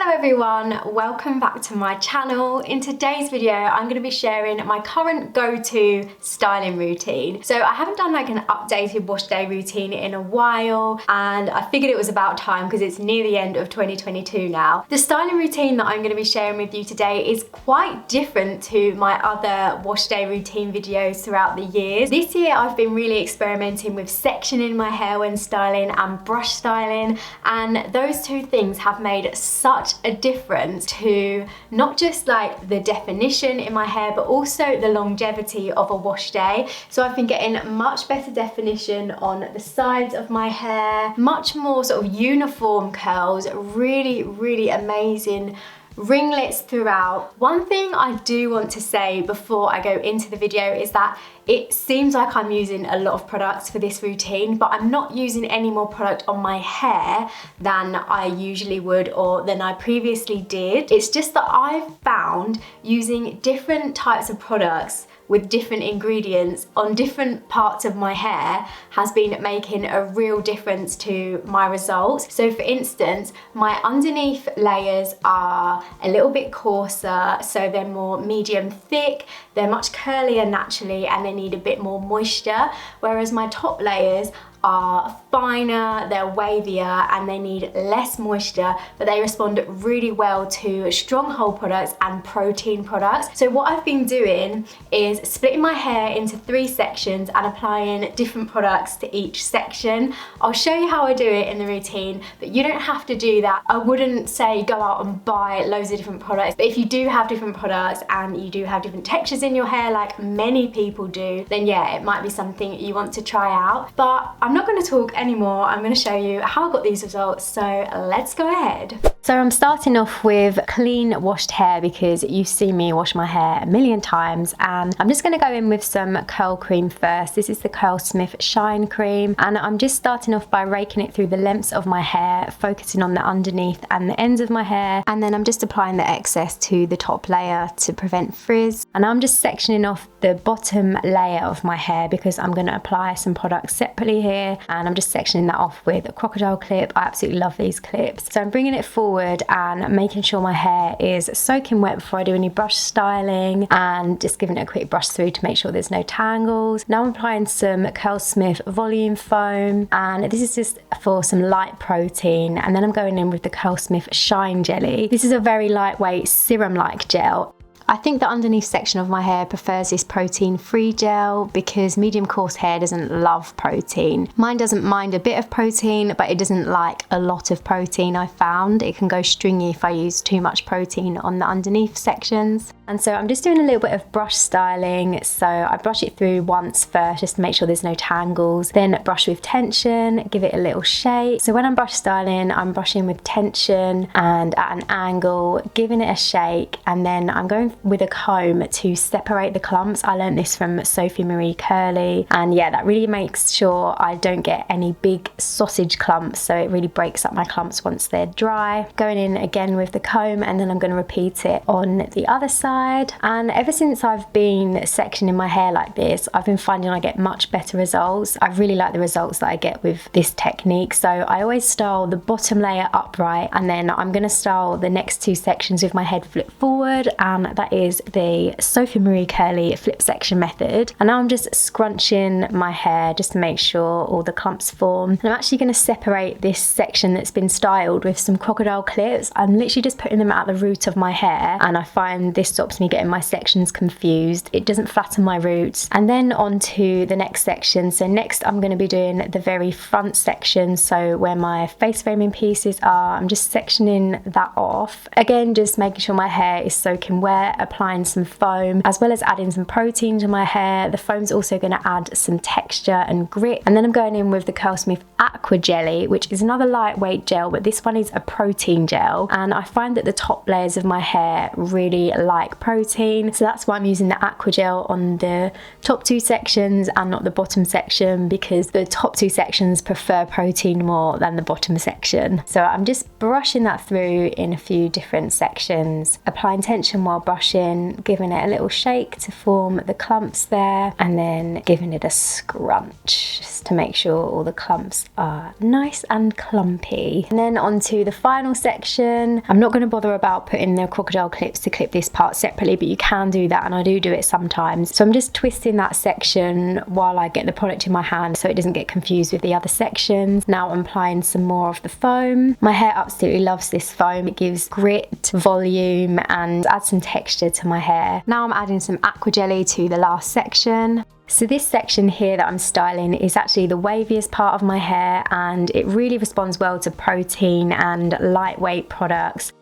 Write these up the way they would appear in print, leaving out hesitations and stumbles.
Hello everyone, welcome back to my channel. In today's video, I'm going to be sharing my current go-to styling routine. So I haven't done like an updated wash day routine in a while, and I figured it was about time because it's near the end of 2022 now. The styling routine that I'm going to be sharing with you today is quite different to my other wash day routine videos throughout the years. This year I've been really experimenting with sectioning my hair when styling and brush styling, and those two things have made such a difference to not just like the definition in my hair but also the longevity of a wash day. So I've been getting much better definition on the sides of my hair, much more sort of uniform curls, really amazing ringlets throughout. One thing I do want to say before I go into the video is that it seems like I'm using a lot of products for this routine, but I'm not using any more product on my hair than I usually would or than I previously did. It's just that I've found using different types of products with different ingredients on different parts of my hair has been making a real difference to my results. So for instance, my underneath layers are a little bit coarser, so they're more medium thick, they're much curlier naturally, and they need a bit more moisture, whereas my top layers are finer, they're wavier, and they need less moisture, but they respond really well to stronghold products and protein products. So what I've been doing is splitting my hair into 3 sections and applying different products to each section. I'll show you how I do it in the routine, but you don't have to do that. I wouldn't say go out and buy loads of different products, but if you do have different products and you do have different textures in your hair like many people do, then yeah, it might be something you want to try out. But I'm not going to talk anymore, I'm going to show you how I got these results, so let's go ahead. So I'm starting off with clean washed hair because you've seen me wash my hair a million times, and I'm just going to go in with some curl cream first. This is the Curlsmith Shine Cream, and I'm just starting off by raking it through the lengths of my hair, focusing on the underneath and the ends of my hair, and then I'm just applying the excess to the top layer to prevent frizz. And I'm just sectioning off the bottom layer of my hair because I'm going to apply some products separately here, and I'm just sectioning that off with a crocodile clip. I absolutely love these clips. So I'm bringing it forward and making sure my hair is soaking wet before I do any brush styling, and just giving it a quick brush through to make sure there's no tangles. Now I'm applying some Curlsmith volume foam, and this is just for some light protein, and then I'm going in with the Curlsmith Shine Jelly. This is a very lightweight serum-like gel. I think the underneath section of my hair prefers this protein-free gel because medium coarse hair doesn't love protein. Mine doesn't mind a bit of protein, but it doesn't like a lot of protein. I found it can go stringy if I use too much protein on the underneath sections. And so I'm just doing a little bit of brush styling. So I brush it through once first just to make sure there's no tangles, then brush with tension, give it a little shake. So when I'm brush styling, I'm brushing with tension and at an angle, giving it a shake, and then I'm going with a comb to separate the clumps. I learned this from Sophie Marie Curly, and yeah, that really makes sure I don't get any big sausage clumps, so it really breaks up my clumps once they're dry. Going in again with the comb, and then I'm going to repeat it on the other side. And ever since I've been sectioning my hair like this, I've been finding I get much better results. I really like the results that I get with this technique. So I always style the bottom layer upright, and then I'm going to style the next 2 sections with my head flipped forward, and that is the Sophie Marie Curly flip section method. And now I'm just scrunching my hair just to make sure all the clumps form. And I'm actually going to separate this section that's been styled with some crocodile clips. I'm literally just putting them at the root of my hair, and I find this stops me getting my sections confused. It doesn't flatten my roots. And then on to the next section. So next I'm going to be doing the very front section, so where my face framing pieces are. I'm just sectioning that off. Again, just making sure my hair is soaking wet, applying some foam, as well as adding some protein to my hair. The foam's also going to add some texture and grit. And then I'm going in with the Curlsmith Aqua Jelly, which is another lightweight gel, but this one is a protein gel. And I find that the top layers of my hair really like protein, so that's why I'm using the aqua gel on the top 2 sections and not the bottom section, because the top 2 sections prefer protein more than the bottom section. So I'm just brushing that through in a few different sections, applying tension while brushing brushing, giving it a little shake to form the clumps there, and then giving it a scrunch just to make sure all the clumps are nice and clumpy. And then onto the final section. I'm not going to bother about putting the crocodile clips to clip this part separately, but you can do that, and I do it sometimes. So I'm just twisting that section while I get the product in my hand so it doesn't get confused with the other sections. Now I'm applying some more of the foam. My hair absolutely loves this foam. It gives grit, volume, and adds some texture to my hair. Now I'm adding some aqua jelly to the last section. So this section here that I'm styling is actually the waviest part of my hair, and it really responds well to protein and lightweight products.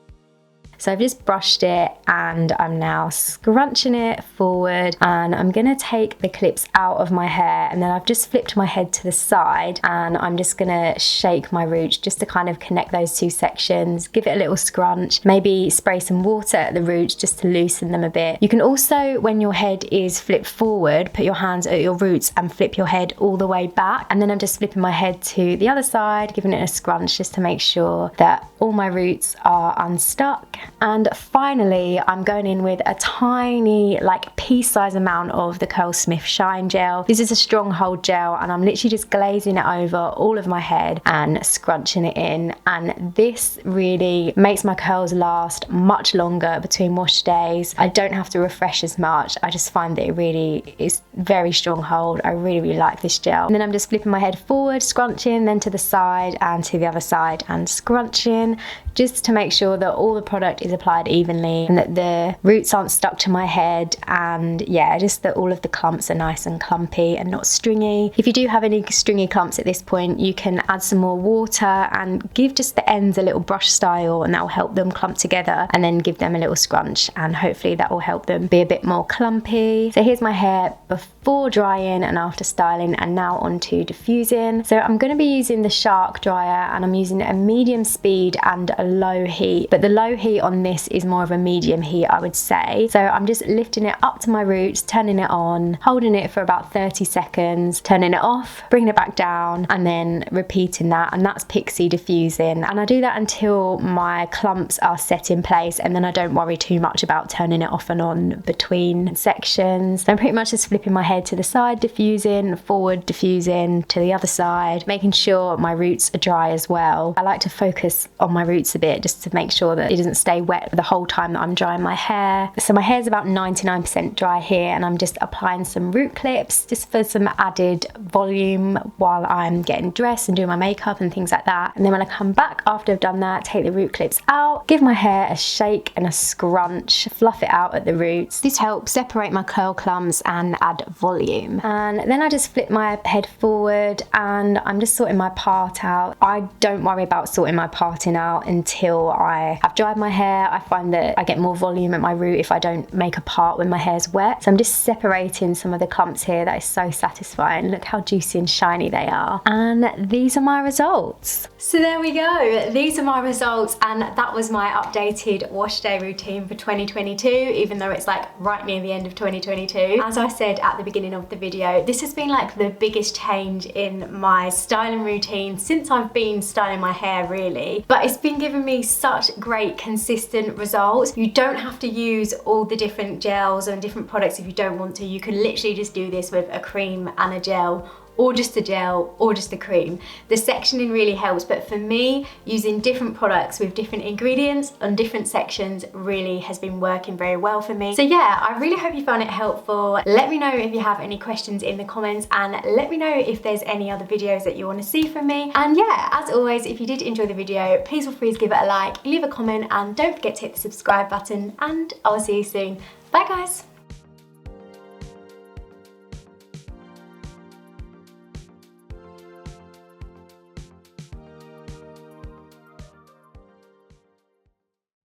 So I've just brushed it and I'm now scrunching it forward, and I'm gonna take the clips out of my hair, and then I've just flipped my head to the side and I'm just gonna shake my roots just to kind of connect those two sections, give it a little scrunch, maybe spray some water at the roots just to loosen them a bit. You can also, when your head is flipped forward, put your hands at your roots and flip your head all the way back, and then I'm just flipping my head to the other side, giving it a scrunch just to make sure that all my roots are unstuck. And finally, I'm going in with a tiny, like pea-sized amount of the Curlsmith Shine Gel. This is a stronghold gel, and I'm literally just glazing it over all of my head and scrunching it in. And this really makes my curls last much longer between wash days. I don't have to refresh as much. I just find that it really is very stronghold. I really like this gel. And then I'm just flipping my head forward, scrunching, then to the side and to the other side and scrunching, just to make sure that all the product is applied evenly and that the roots aren't stuck to my head, and yeah, just that all of the clumps are nice and clumpy and not stringy. If you do have any stringy clumps at this point, you can add some more water and give just the ends a little brush style, and that will help them clump together, and then give them a little scrunch, and hopefully that will help them be a bit more clumpy. So here's my hair before drying and after styling, and now onto diffusing. So I'm going to be using the Shark dryer, and I'm using a medium speed and a low heat, but the low heat on this is more of a medium heat, I would say. So I'm just lifting it up to my roots, turning it on, holding it for about 30 seconds, turning it off, bringing it back down, and then repeating that, and that's pixie diffusing. And I do that until my clumps are set in place, and then I don't worry too much about turning it off and on between sections. So I'm pretty much just flipping my head to the side, diffusing, forward, diffusing to the other side, making sure my roots are dry as well. I like to focus on my roots a bit just to make sure that it doesn't stay wet the whole time that I'm drying my hair. So my hair's about 99% dry here, and I'm just applying some root clips just for some added volume while I'm getting dressed and doing my makeup and things like that. And then when I come back after I've done that, take the root clips out, give my hair a shake and a scrunch, fluff it out at the roots. This helps separate my curl clumps and add volume. And then I just flip my head forward and I'm just sorting my part out. I don't worry about sorting my parting out until I have dried my hair. I find that I get more volume at my root if I don't make a part when my hair's wet. So I'm just separating some of the clumps here. That is so satisfying. Look how juicy and shiny they are. And these are my results. So there we go. These are my results, and that was my updated wash day routine for 2022, even though it's like right near the end of 2022. As I said at the beginning of the video, this has been like the biggest change in my styling routine since I've been styling my hair, really. But it's been giving me such great consistent results. You don't have to use all the different gels and different products if you don't want to. You can literally just do this with a cream and a gel, or just a gel, or just a cream. The sectioning really helps, but for me, using different products with different ingredients on different sections really has been working very well for me. So yeah, I really hope you found it helpful. Let me know if you have any questions in the comments, and let me know if there's any other videos that you want to see from me. And yeah, as always, if you did enjoy the video, please feel free to give it a like, leave a comment, and don't forget to hit the subscribe button, and I'll see you soon. Bye guys.